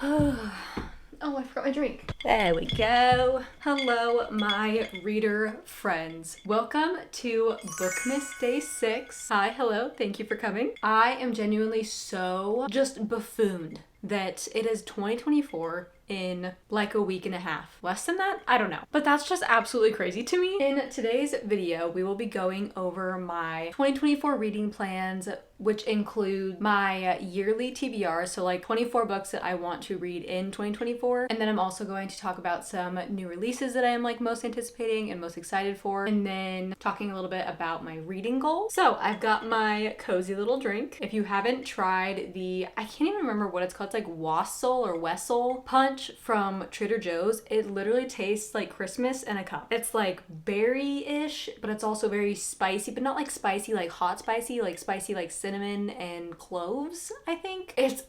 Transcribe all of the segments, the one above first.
Oh, I forgot my drink. There we go. Hello, my reader friends. Welcome to Bookmas Day 6. Hi, hello, thank you for coming. I am genuinely so just buffooned that it is 2024 in like a week and a half. Less than that? I don't know. But that's just absolutely crazy to me. In today's video, we will be going over my 2024 reading plans, which include my yearly TBR, so like 24 books that I want to read in 2024. And then I'm also going to talk about some new releases that I am like most anticipating and most excited for. And then talking a little bit about my reading goals. So I've got my cozy little drink. If you haven't tried I can't even remember what it's called. It's like Wassail or Wessel punch from Trader Joe's. It literally tastes like Christmas in a cup. It's like berry-ish, but it's also very spicy, but not like spicy, like hot spicy, like spicy, like cinnamon and cloves, I think. It's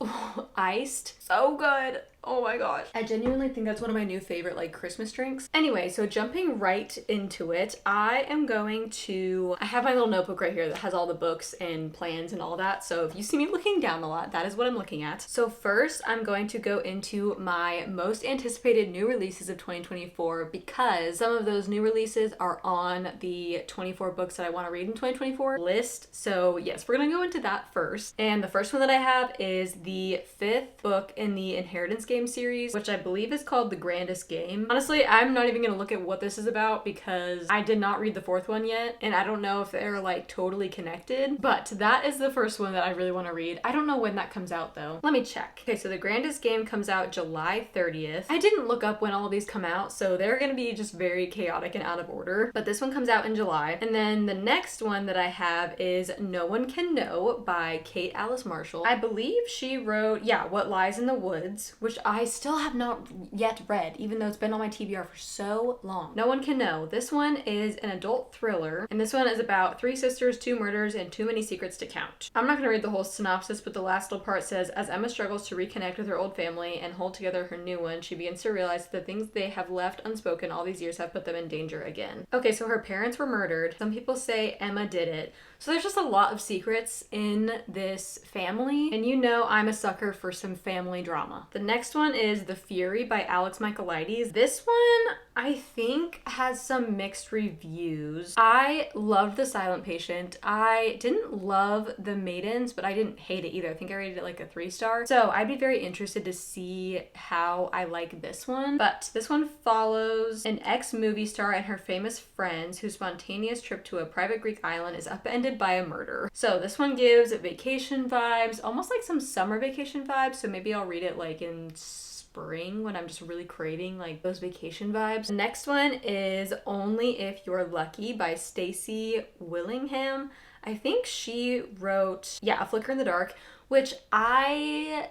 iced. So good. Oh my gosh. I genuinely think that's one of my new favorite like Christmas drinks. Anyway, so jumping right into it, I have my little notebook right here that has all the books and plans and all that. So if you see me looking down a lot, that is what I'm looking at. So first, I'm going to go into my most anticipated new releases of 2024 because some of those new releases are on the 24 books that I want to read in 2024 list. So yes, we're gonna go into that first. And the first one that I have is the 5th book in the Inheritance game series, which I believe is called The Grandest Game. Honestly, I'm not even gonna look at what this is about because I did not read the 4th one yet, and I don't know if they're like totally connected, but that is the first one that I really want to read. I don't know when that comes out though. Let me check. Okay, so The Grandest Game comes out July 30th. I didn't look up when all of these come out, so they're gonna be just very chaotic and out of order, but this one comes out in July. And then the next one that I have is No One Can Know by Kate Alice Marshall. I believe she wrote, What Lies in the Woods, which I still have not yet read, even though it's been on my TBR for so long. No One Can Know. This one is an adult thriller, and this one is about 3 sisters, 2 murders, and too many secrets to count. I'm not going to read the whole synopsis, but the last little part says, as Emma struggles to reconnect with her old family and hold together her new one, she begins to realize that the things they have left unspoken all these years have put them in danger again. Okay, so her parents were murdered. Some people say Emma did it. So there's just a lot of secrets in this family, and you know I'm a sucker for some family drama. The next one is The Fury by Alex Michaelides. This one, I think, has some mixed reviews. I loved The Silent Patient. I didn't love The Maidens, but I didn't hate it either. I think I rated it like a 3-star. So I'd be very interested to see how I like this one. But this one follows an ex-movie star and her famous friends whose spontaneous trip to a private Greek island is upended by a murder. So this one gives vacation vibes, almost like some summer vacation vibes. So maybe I'll read it like in spring when I'm just really craving like those vacation vibes. The next one is Only If You're Lucky by Stacey Willingham. I think she wrote, A Flicker in the Dark, which I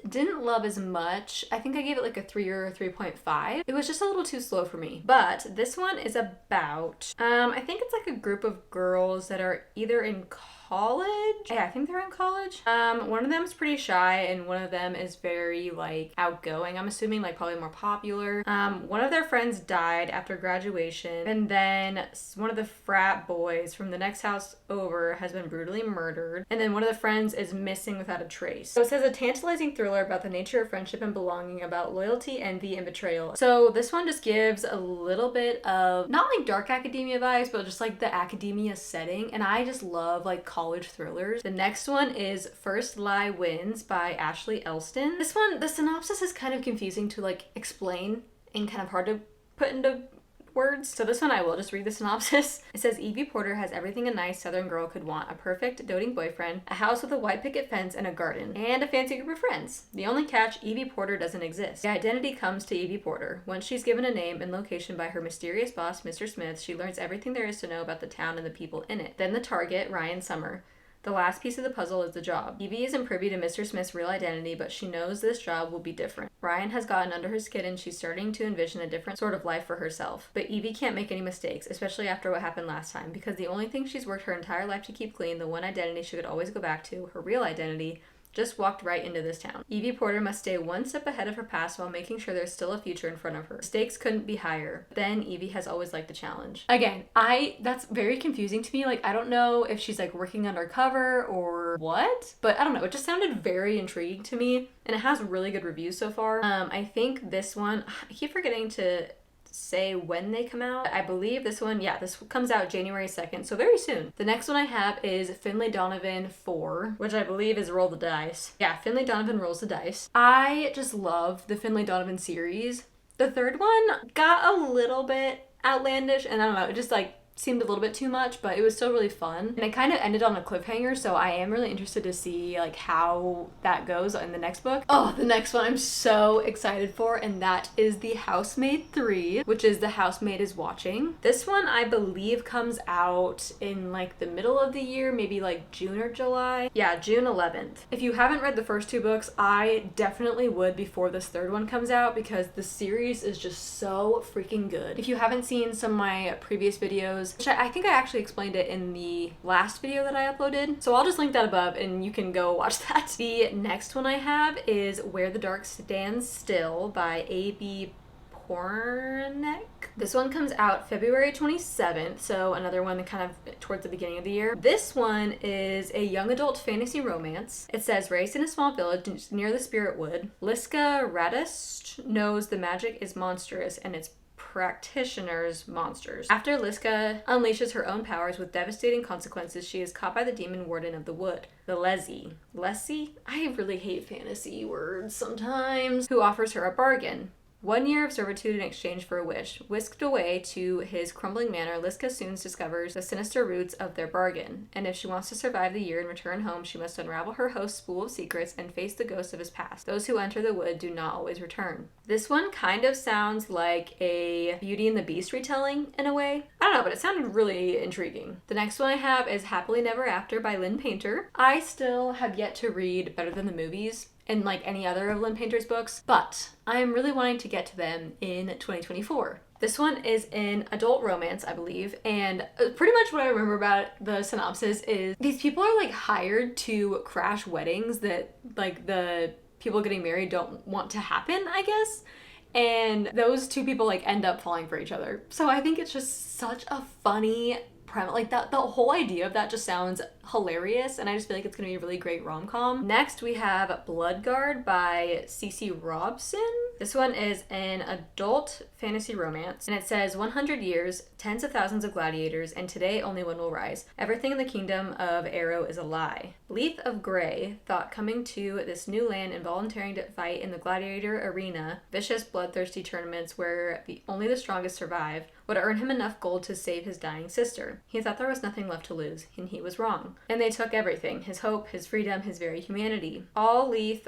didn't love as much. I think I gave it like a 3 or a 3.5. It was just a little too slow for me. But this one is about, I think it's like a group of girls that are either in college. Yeah, I think they're in college. One of them is pretty shy and one of them is very like outgoing. I'm assuming like probably more popular. One of their friends died after graduation, and then one of the frat boys from the next house over has been brutally murdered, and then one of the friends is missing without a trace. So it says a tantalizing thriller about the nature of friendship and belonging, about loyalty, envy, and betrayal. So this one just gives a little bit of not like dark academia vibes, but just like the academia setting, and I just love like college thrillers. The next one is First Lie Wins by Ashley Elston. This one, the synopsis is kind of confusing to like explain and kind of hard to put into words. So this one I will just read the synopsis. It says Evie Porter has everything a nice southern girl could want: a perfect doting boyfriend, a house with a white picket fence and a garden, and a fancy group of friends. The only catch, Evie Porter doesn't exist. The identity comes to Evie Porter. Once she's given a name and location by her mysterious boss, Mr. Smith, she learns everything there is to know about the town and the people in it. Then the target, Ryan Summer. The last piece of the puzzle is the job. Evie isn't privy to Mr. Smith's real identity, but she knows this job will be different. Ryan has gotten under her skin and she's starting to envision a different sort of life for herself. But Evie can't make any mistakes, especially after what happened last time, because the only thing she's worked her entire life to keep clean, the one identity she could always go back to, her real identity, just walked right into this town. Evie Porter must stay one step ahead of her past while making sure there's still a future in front of her. The stakes couldn't be higher. Then Evie has always liked the challenge. Again, that's very confusing to me. Like, I don't know if she's like working undercover or what, but I don't know. It just sounded very intriguing to me, and it has really good reviews so far. I think this one, I keep forgetting to say when they come out. I believe this one, this comes out January 2nd, so very soon. The next one I have is Finlay Donovan 4, which I believe is Roll the Dice. Yeah, Finlay Donovan Rolls the Dice. I just love the Finlay Donovan series. The third one got a little bit outlandish, and I don't know, it just like seemed a little bit too much, but it was still really fun. And it kind of ended on a cliffhanger, so I am really interested to see like how that goes in the next book. Oh, the next one I'm so excited for, and that is The Housemaid 3, which is The Housemaid is Watching. This one I believe comes out in like the middle of the year, maybe like June or July. Yeah, June 11th. If you haven't read the first two books, I definitely would before this third one comes out, because the series is just so freaking good. If you haven't seen some of my previous videos, which I think I actually explained it in the last video that I uploaded, so I'll just link that above and you can go watch that. The next one I have is Where the Dark Stands Still by A.B. Pornick. This one comes out February 27th, so another one kind of towards the beginning of the year. This one is a young adult fantasy romance. It says, raised in a small village near the Spirit Wood, Liska Radist knows the magic is monstrous and its practitioners monsters. After Liska unleashes her own powers with devastating consequences, she is caught by the demon warden of the wood, the Lessie? I really hate fantasy words sometimes. Who offers her a bargain. 1 year of servitude in exchange for a wish. Whisked away to his crumbling manor, Liska soon discovers the sinister roots of their bargain, and if she wants to survive the year and return home, she must unravel her host's spool of secrets and face the ghosts of his past. Those who enter the wood do not always return. This one kind of sounds like a Beauty and the Beast retelling in a way. I don't know, but it sounded really intriguing. The next one I have is Happily Never After by Lynn Painter. I still have yet to read Better Than the Movies and like any other of Lynn Painter's books, but I am really wanting to get to them in 2024. This one is an adult romance, I believe, and pretty much what I remember about the synopsis is these people are like hired to crash weddings that like the people getting married don't want to happen, I guess. And those two people like end up falling for each other. So I think it's just such a funny premise. Like that, the whole idea of that just sounds hilarious, and I just feel like it's gonna be a really great rom-com. Next we have Bloodguard by Cece Robson. This one is an adult fantasy romance, and it says 100 years, tens of thousands of gladiators, and today only one will rise. Everything in the kingdom of Arrow is a lie. Leith of Grey thought coming to this new land and volunteering to fight in the gladiator arena, vicious bloodthirsty tournaments where only the strongest survive, would earn him enough gold to save his dying sister. He thought there was nothing left to lose, and he was wrong. And they took everything, his hope, his freedom, his very humanity. All Leith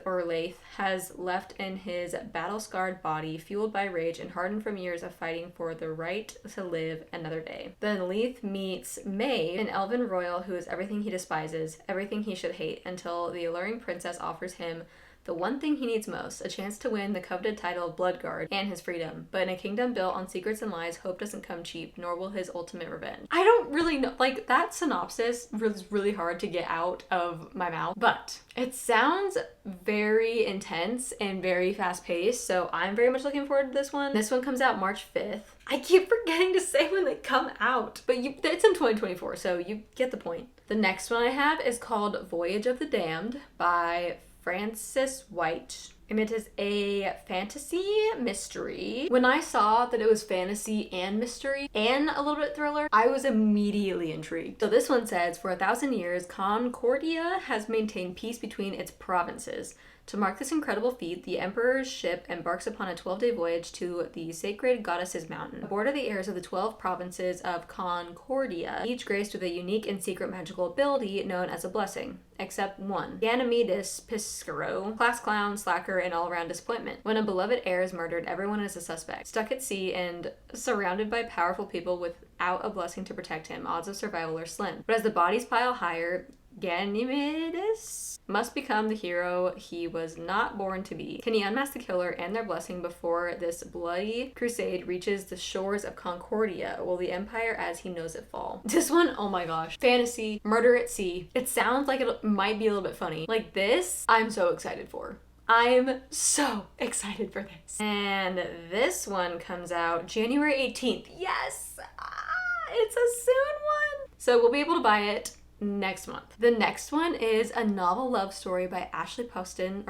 has left in his battle-scarred body, fueled by rage and hardened from years of fighting for the right to live another day. Then Leith meets Maeve, an elven royal who is everything he despises, everything he should hate, until the alluring princess offers him the one thing he needs most, a chance to win the coveted title of Bloodguard and his freedom. But in a kingdom built on secrets and lies, hope doesn't come cheap, nor will his ultimate revenge. I don't really know, like that synopsis was really hard to get out of my mouth, but it sounds very intense and very fast paced, so I'm very much looking forward to this one. This one comes out March 5th. I keep forgetting to say when they come out, but it's in 2024, so you get the point. The next one I have is called Voyage of the Damned by Frances White, and it is a fantasy mystery. When I saw that it was fantasy and mystery and a little bit thriller, I was immediately intrigued. So this one says, for 1,000 years, Concordia has maintained peace between its provinces. To mark this incredible feat, the Emperor's ship embarks upon a 12-day voyage to the sacred goddess's mountain. Aboard are the heirs of the 12 provinces of Concordia, each graced with a unique and secret magical ability known as a blessing. Except one, Ganymedes Piscaro, class clown, slacker, and all-around disappointment. When a beloved heir is murdered, everyone is a suspect. Stuck at sea and surrounded by powerful people without a blessing to protect him, odds of survival are slim. But as the bodies pile higher, Ganymedes must become the hero he was not born to be. Can he unmask the killer and their blessing before this bloody crusade reaches the shores of Concordia? Will the empire as he knows it fall? This one, oh my gosh. Fantasy, murder at sea. It sounds like it might be a little bit funny. Like this, I'm so excited for. I'm so excited for this. And this one comes out January 18th. Yes! It's a soon one. So we'll be able to buy it next month. The next one is a novel love story by Ashley Poston.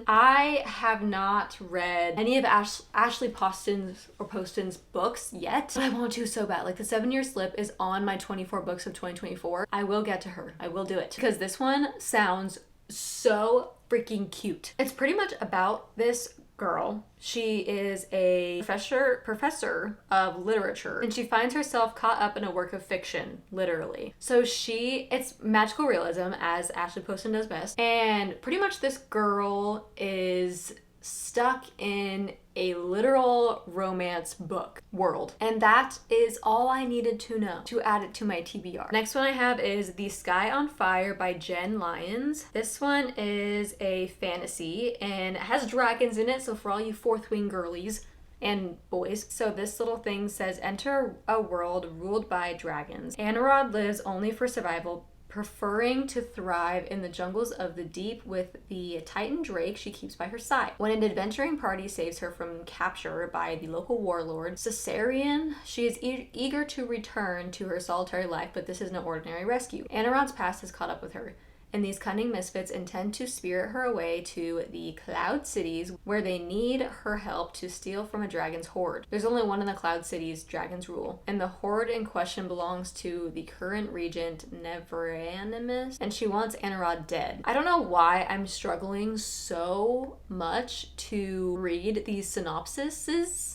I have not read any of Ashley Poston's books yet, but I want to so bad. Like the 7-Year Slip is on my 24 books of 2024. I will get to her. I will do it because this one sounds so freaking cute. It's pretty much about this girl. She is a professor of literature, and she finds herself caught up in a work of fiction, literally. So it's magical realism, as Ashley Poston does best, and pretty much this girl is stuck in a literal romance book world. And that is all I needed to know to add it to my TBR. Next one I have is The Sky on Fire by Jen Lyons. This one is a fantasy and it has dragons in it, so for all you fourth wing girlies and boys. So this little thing says, enter a world ruled by dragons. Anarod lives only for survival, preferring to thrive in the jungles of the deep with the Titan Drake she keeps by her side. When an adventuring party saves her from capture by the local warlord, Caesarion, she is eager to return to her solitary life, but this is no ordinary rescue. Anarod's past has caught up with her, and these cunning misfits intend to spirit her away to the Cloud Cities, where they need her help to steal from a dragon's horde. There's only one in the Cloud Cities dragons rule, and the horde in question belongs to the current regent Neveranimus, and she wants Anarod dead. I don't know why I'm struggling so much to read these synopses.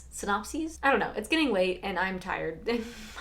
I don't know. It's getting late and I'm tired.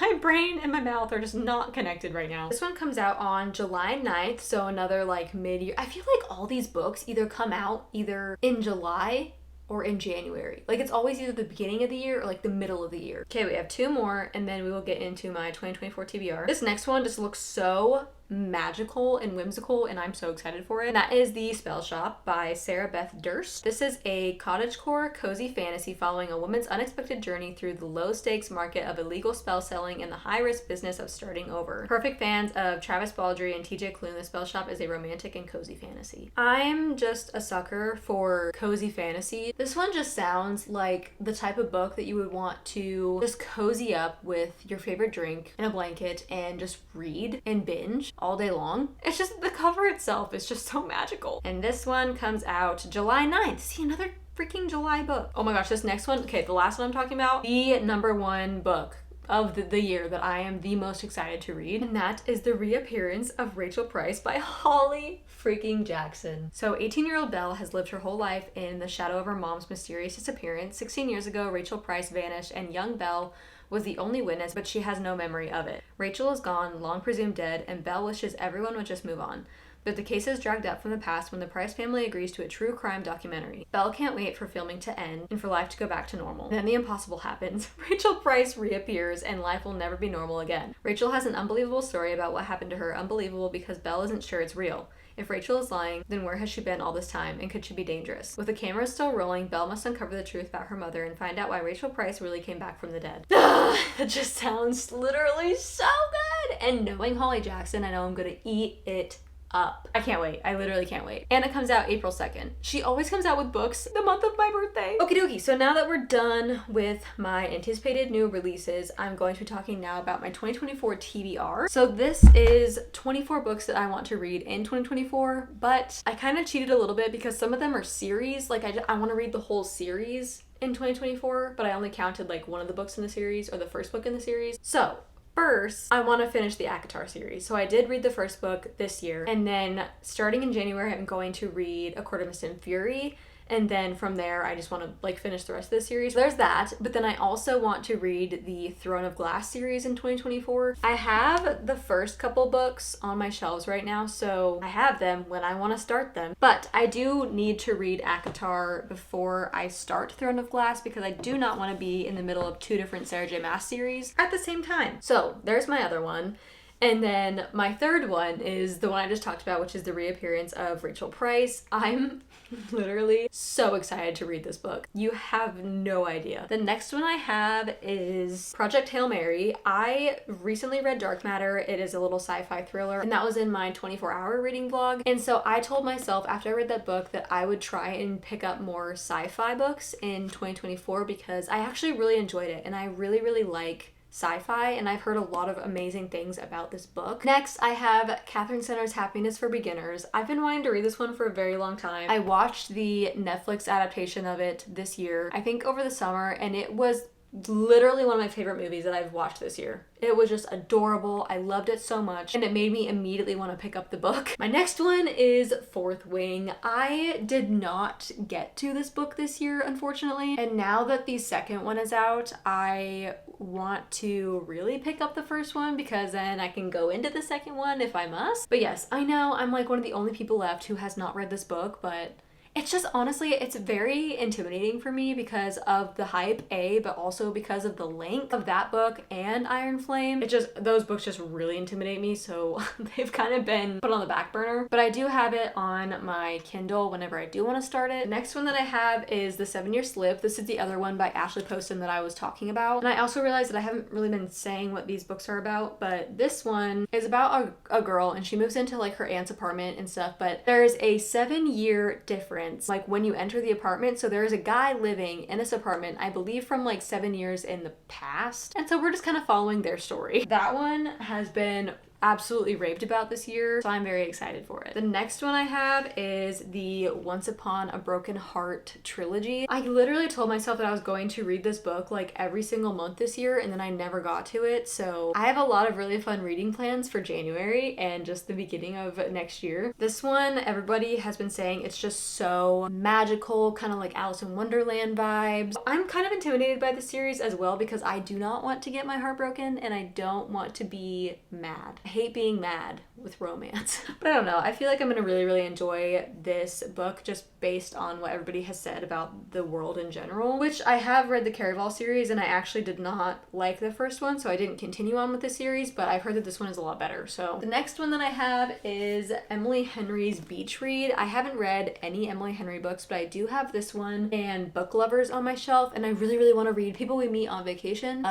My brain and my mouth are just not connected right now. This one comes out on July 9th, so another like mid-year. I feel like all these books either come out either in July or in January. Like it's always either the beginning of the year or like the middle of the year. Okay, we have 2 more and then we will get into my 2024 TBR. This next one just looks so magical and whimsical and I'm so excited for it. And that is The Spell Shop by Sarah Beth Durst. This is a cottagecore cozy fantasy following a woman's unexpected journey through the low stakes market of illegal spell selling and the high risk business of starting over. Perfect fans of Travis Baldree and TJ Klune, The Spell Shop is a romantic and cozy fantasy. I'm just a sucker for cozy fantasy. This one just sounds like the type of book that you would want to just cozy up with your favorite drink and a blanket and just read and binge all day long. It's just the cover itself is just so magical. And this one comes out July 9th. See, another freaking July book. Oh my gosh, this next one, okay, the last one I'm talking about, the #1 book of the year that I am the most excited to read, and that is The Reappearance of Rachel Price by Holly freaking Jackson. So 18-year-old Belle has lived her whole life in the shadow of her mom's mysterious disappearance. 16 years ago, Rachel Price vanished and young Belle was the only witness, but she has no memory of it. Rachel is gone, long presumed dead, and Belle wishes everyone would just move on. But the case is dragged up from the past when the Price family agrees to a true crime documentary. Belle can't wait for filming to end and for life to go back to normal. Then the impossible happens. Rachel Price reappears and life will never be normal again. Rachel has an unbelievable story about what happened to her, unbelievable because Belle isn't sure it's real. If Rachel is lying, then where has she been all this time, and could she be dangerous? With the camera still rolling, Belle must uncover the truth about her mother and find out why Rachel Price really came back from the dead. That just sounds literally so good! And knowing Holly Jackson, I know I'm gonna eat it up. I can't wait. I literally can't wait. And it comes out April 2nd. She always comes out with books the month of my birthday. Okie dokie. So now that we're done with my anticipated new releases, I'm going to be talking now about my 2024 TBR. So this is 24 books that I want to read in 2024, but I kind of cheated a little bit because some of them are series. Like I want to read the whole series in 2024, but I only counted like one of the books in the series or the first book in the series. So first, I want to finish the ACOTAR series. So I did read the first book this year, and then starting in January, I'm going to read A Court of Mist and Fury, and then from there, I just want to like finish the rest of the series. So there's that, but then I also want to read the Throne of Glass series in 2024. I have the first couple books on my shelves right now, so I have them when I want to start them, but I do need to read ACOTAR before I start Throne of Glass because I do not want to be in the middle of 2 different Sarah J Maas series at the same time. So there's my other one. And then my third one is the one I just talked about, which is the reappearance of Rachel Price. I'm literally so excited to read this book. You have no idea. The next one I have is Project Hail Mary. I recently read Dark Matter. It is a little sci-fi thriller, and that was in my 24-hour reading vlog. And so I told myself after I read that book that I would try and pick up more sci-fi books in 2024 because I actually really enjoyed it, and I really, really like sci-fi, and I've heard a lot of amazing things about this book. Next, I have Catherine Center's Happiness for Beginners. I've been wanting to read this one for a very long time. I watched the Netflix adaptation of it this year, I think over the summer, and it was literally one of my favorite movies that I've watched this year. It was just adorable. I loved it so much, and it made me immediately want to pick up the book. My next one is Fourth Wing. I did not get to this book this year, unfortunately, and now that the second one is out, I want to really pick up the first one because then I can go into the second one if I must. But yes, I know I'm like one of the only people left who has not read this book, but it's just honestly, it's very intimidating for me because of the hype, but also because of the length of that book and Iron Flame. Those books just really intimidate me, so they've kind of been put on the back burner. But I do have it on my Kindle whenever I do want to start it. The next one that I have is The 7-Year Slip. This is the other one by Ashley Poston that I was talking about. And I also realized that I haven't really been saying what these books are about, but this one is about a girl, and she moves into like her aunt's apartment and stuff, but there's a 7-year difference like when you enter the apartment. So there's a guy living in this apartment, I believe from like 7 years in the past, and so we're just kind of following their story. That one has been absolutely raved about this year, so I'm very excited for it. The next one I have is the Once Upon a Broken Heart trilogy. I literally told myself that I was going to read this book like every single month this year, and then I never got to it, so I have a lot of really fun reading plans for January and just the beginning of next year. This one, everybody has been saying it's just so magical, kind of like Alice in Wonderland vibes. I'm kind of intimidated by the series as well because I do not want to get my heart broken, and I don't want to be mad. I hate being mad with romance. But I don't know, I feel like I'm gonna really, really enjoy this book just based on what everybody has said about the world in general, which I have read the Caraval series and I actually did not like the first one, so I didn't continue on with the series, but I've heard that this one is a lot better. So the next one that I have is Emily Henry's Beach Read. I haven't read any Emily Henry books, but I do have this one and Book Lovers on my shelf, and I really, really want to read People We Meet on Vacation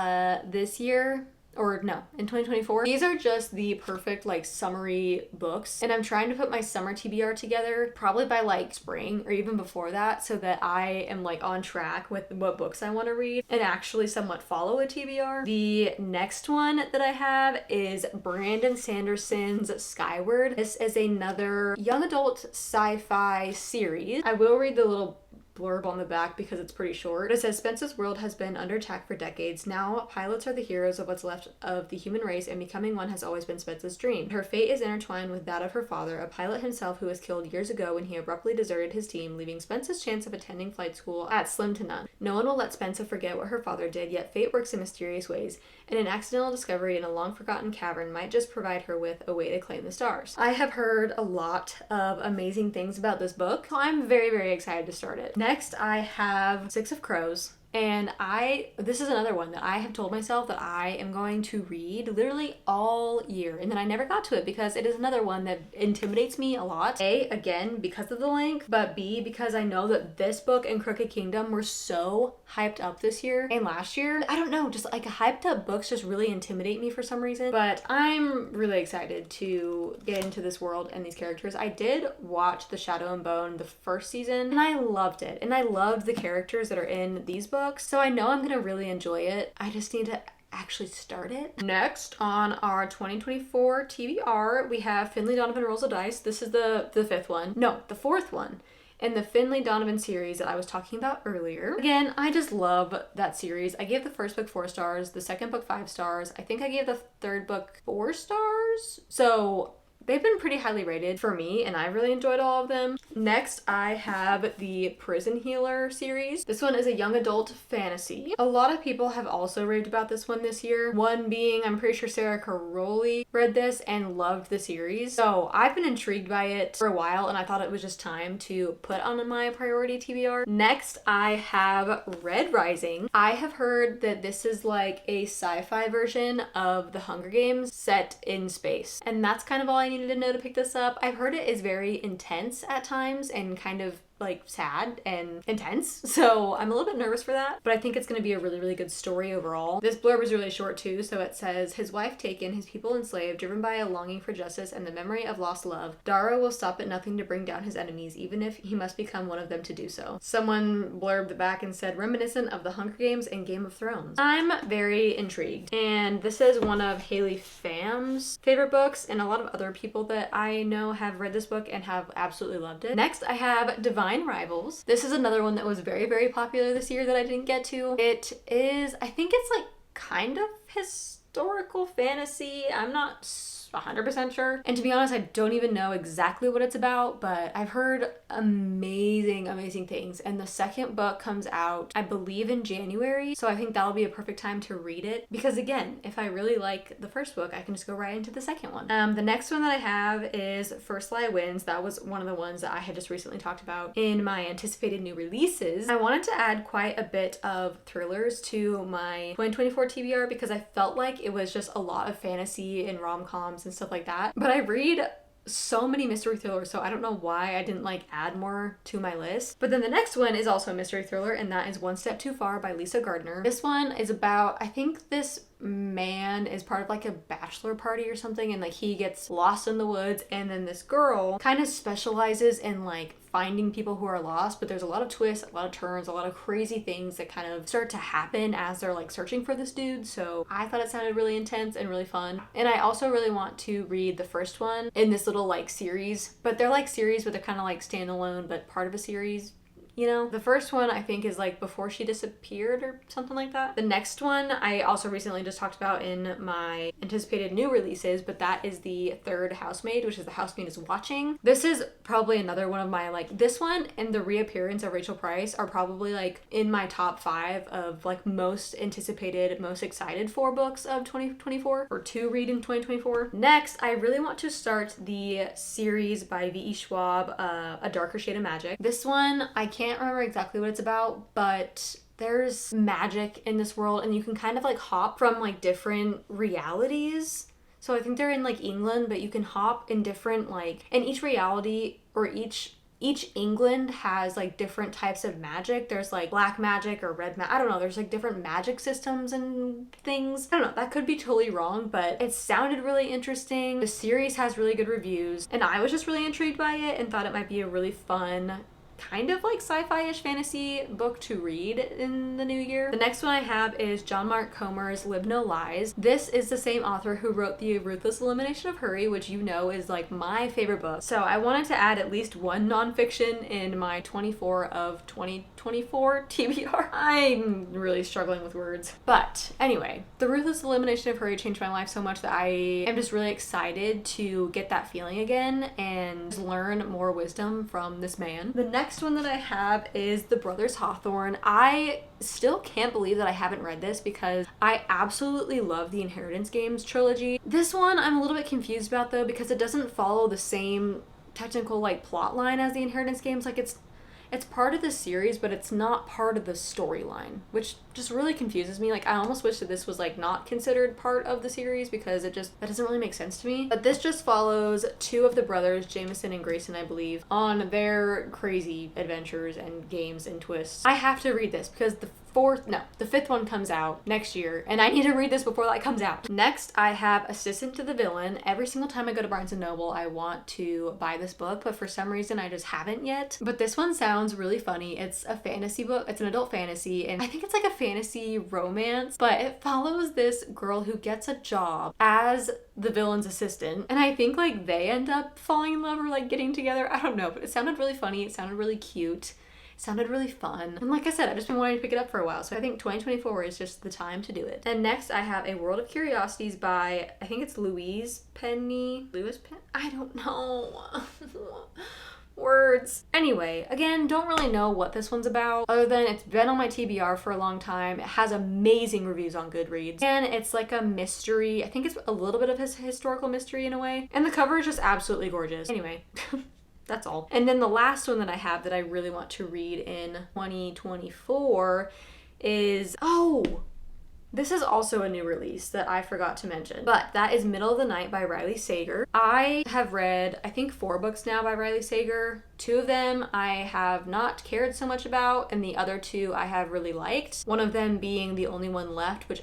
this year. Or no, in 2024. These are just the perfect like summary books, and I'm trying to put my summer TBR together probably by like spring or even before that, so that I am like on track with what books I want to read and actually somewhat follow a TBR. The next one that I have is Brandon Sanderson's Skyward. This is another young adult sci-fi series. I will read the little blurb on the back because it's pretty short. It says, Spence's world has been under attack for decades. Now, pilots are the heroes of what's left of the human race, and becoming one has always been Spence's dream. Her fate is intertwined with that of her father, a pilot himself who was killed years ago when he abruptly deserted his team, leaving Spence's chance of attending flight school at slim to none. No one will let Spencer forget what her father did, yet fate works in mysterious ways, and an accidental discovery in a long-forgotten cavern might just provide her with a way to claim the stars. I have heard a lot of amazing things about this book, so I'm very, very excited to start it. Next, I have Six of Crows. And this is another one that I have told myself that I am going to read literally all year. And then I never got to it because it is another one that intimidates me a lot. A, again, because of the length, but B, because I know that this book and Crooked Kingdom were so hyped up this year and last year. I don't know, just like hyped up books just really intimidate me for some reason. But I'm really excited to get into this world and these characters. I did watch The Shadow and Bone the first season and I loved it. And I loved the characters that are in these books. So I know I'm gonna really enjoy it. I just need to actually start it. Next on our 2024 TBR, we have Finley Donovan Rolls of Dice. This is the fifth one. No, the fourth one in the Finley Donovan series that I was talking about earlier. Again, I just love that series. I gave the first book 4 stars, the second book 5 stars. I think I gave the third book 4 stars. So they've been pretty highly rated for me, and I really enjoyed all of them. Next, I have the Prison Healer series. This one is a young adult fantasy. A lot of people have also raved about this one this year. One being, I'm pretty sure Sarah Caroli read this and loved the series. So I've been intrigued by it for a while, and I thought it was just time to put on my priority TBR. Next, I have Red Rising. I have heard that this is like a sci-fi version of The Hunger Games set in space. And that's kind of all I needed to know to pick this up. I've heard it is very intense at times and kind of like sad and intense, so I'm a little bit nervous for that, but I think it's going to be a really, really good story overall. This blurb is really short too, so it says, his wife taken, his people enslaved, driven by a longing for justice and the memory of lost love, Dara will stop at nothing to bring down his enemies, even if he must become one of them to do so. Someone blurbed back and said, reminiscent of the Hunger Games and Game of Thrones. I'm very intrigued, and this is one of Haley Pham's favorite books, and a lot of other people that I know have read this book and have absolutely loved it. Next, I have Divine Rivals. This is another one that was very, very popular this year that I didn't get to. It is, I think it's like kind of historical fantasy. I'm not 100% sure. And to be honest, I don't even know exactly what it's about, but I've heard amazing, amazing things. And the second book comes out, I believe, in January. So I think that'll be a perfect time to read it. Because again, if I really like the first book, I can just go right into the second one. The next one that I have is First Lie Wins. That was one of the ones that I had just recently talked about in my anticipated new releases. I wanted to add quite a bit of thrillers to my 2024 TBR because I felt like it was just a lot of fantasy and rom-coms and stuff like that. But I read so many mystery thrillers, so I don't know why I didn't like add more to my list. But then the next one is also a mystery thriller, and that is One Step Too Far by Lisa Gardner. This one is about, I think this man is part of like a bachelor party or something, and like he gets lost in the woods, and then this girl kind of specializes in like finding people who are lost, but there's a lot of twists, a lot of turns, a lot of crazy things that kind of start to happen as they're like searching for this dude. So I thought it sounded really intense and really fun. And I also really want to read the first one in this little like series, but they're like series, but they're kind of like standalone, but part of a series. You know, the first one I think is like Before She Disappeared or something like that. The next one I also recently just talked about in my anticipated new releases, but that is The Third Housemaid, which is The Housemaid is Watching. This is probably another one of my like, this one and the reappearance of Rachel Price are probably like in my top 5 of like most anticipated, most excited for books of 2024 or to read in 2024. Next, I really want to start the series by V.E. Schwab, A Darker Shade of Magic. This one, I can't remember exactly what it's about, but there's magic in this world and you can kind of like hop from like different realities. So I think they're in like England, but you can hop in different like, and each reality or each England has like different types of magic. There's like black magic or red magic. I don't know. There's like different magic systems and things. I don't know. That could be totally wrong, but it sounded really interesting. The series has really good reviews and I was just really intrigued by it and thought it might be a really fun kind of like sci-fi-ish fantasy book to read in the new year. The next one I have is John Mark Comer's Live No Lies. This is the same author who wrote The Ruthless Elimination of Hurry, which you know is like my favorite book. So I wanted to add at least one nonfiction in my 24 of 2024 TBR. I'm really struggling with words. But anyway, The Ruthless Elimination of Hurry changed my life so much that I am just really excited to get that feeling again and learn more wisdom from this man. The next one that I have is The Brothers Hawthorne. I still can't believe that I haven't read this because I absolutely love the Inheritance Games trilogy. This one I'm a little bit confused about though because it doesn't follow the same technical like plot line as the Inheritance Games. Like it's part of the series, but it's not part of the storyline, which just really confuses me. Like, I almost wish that this was, like, not considered part of the series because that doesn't really make sense to me. But this just follows 2 of the brothers, Jameson and Grayson, I believe, on their crazy adventures and games and twists. I have to read this because the 5th one comes out next year, and I need to read this before that comes out. Next, I have Assistant to the Villain. Every single time I go to Barnes & Noble, I want to buy this book, but for some reason, I just haven't yet. But this one sounds really funny. It's a fantasy book. It's an adult fantasy, and I think it's like a fantasy romance, but it follows this girl who gets a job as the villain's assistant, and I think like they end up falling in love or like getting together. I don't know, but it sounded really funny. It sounded really cute. sounded really fun. And like I said, I've just been wanting to pick it up for a while. So I think 2024 is just the time to do it. And next I have A World of Curiosities by, I think it's Louise Penny. I don't know. Words. Anyway, again, don't really know what this one's about other than it's been on my TBR for a long time. It has amazing reviews on Goodreads and it's like a mystery. I think it's a little bit of his historical mystery in a way, and the cover is just absolutely gorgeous. Anyway, that's all. And then the last one that I have that I really want to read in 2024 is, this is also a new release that I forgot to mention, but that is Middle of the Night by Riley Sager. I have read, I think 4 books now by Riley Sager. 2 of them I have not cared so much about, and the other 2 I have really liked. One of them being The Only One Left, which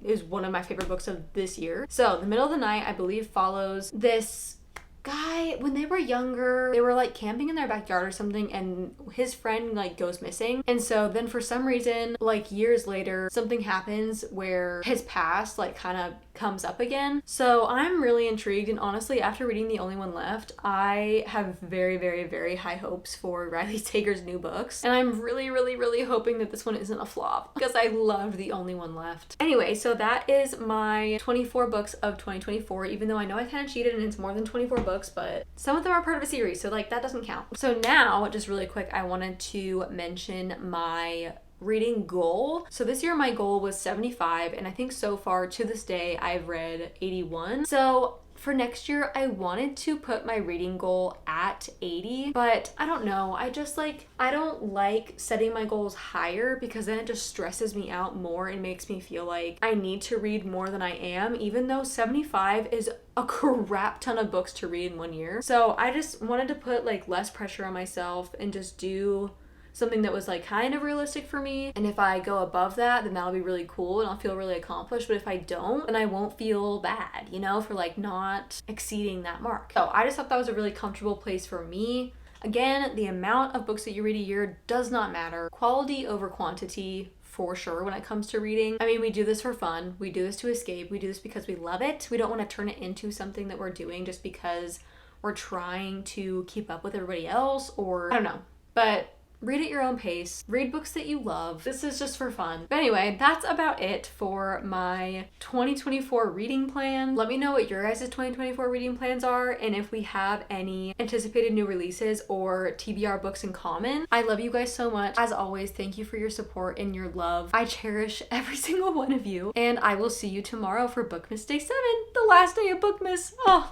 is one of my favorite books of this year. So The Middle of the Night, I believe, follows this guy. When they were younger, they were like camping in their backyard or something, and his friend like goes missing. And so then for some reason, like years later, something happens where his past like kind of comes up again. So I'm really intrigued, and honestly, after reading The Only One Left, I have very, very, very high hopes for Riley Sager's new books. And I'm really, really, really hoping that this one isn't a flop because I loved The Only One Left. Anyway, so that is my 24 books of 2024, even though I know I kind of cheated and it's more than 24 books, but some of them are part of a series, so like that doesn't count. So now, just really quick, I wanted to mention my reading goal. So this year my goal was 75, and I think so far to this day I've read 81. So for next year, I wanted to put my reading goal at 80, but I don't know. I don't like setting my goals higher because then it just stresses me out more and makes me feel like I need to read more than I am, even though 75 is a crap ton of books to read in 1 year. So I just wanted to put like less pressure on myself and just do something that was like kind of realistic for me. And if I go above that, then that'll be really cool and I'll feel really accomplished. But if I don't, then I won't feel bad, for like not exceeding that mark. So I just thought that was a really comfortable place for me. Again, the amount of books that you read a year does not matter. Quality over quantity for sure when it comes to reading. I mean, we do this for fun. We do this to escape. We do this because we love it. We don't want to turn it into something that we're doing just because we're trying to keep up with everybody else, or I don't know. But read at your own pace. Read books that you love. This is just for fun. But anyway, that's about it for my 2024 reading plan. Let me know what your guys' 2024 reading plans are, and if we have any anticipated new releases or TBR books in common. I love you guys so much. As always, thank you for your support and your love. I cherish every single one of you, and I will see you tomorrow for Bookmas Day 7, the last day of Bookmas. Oh.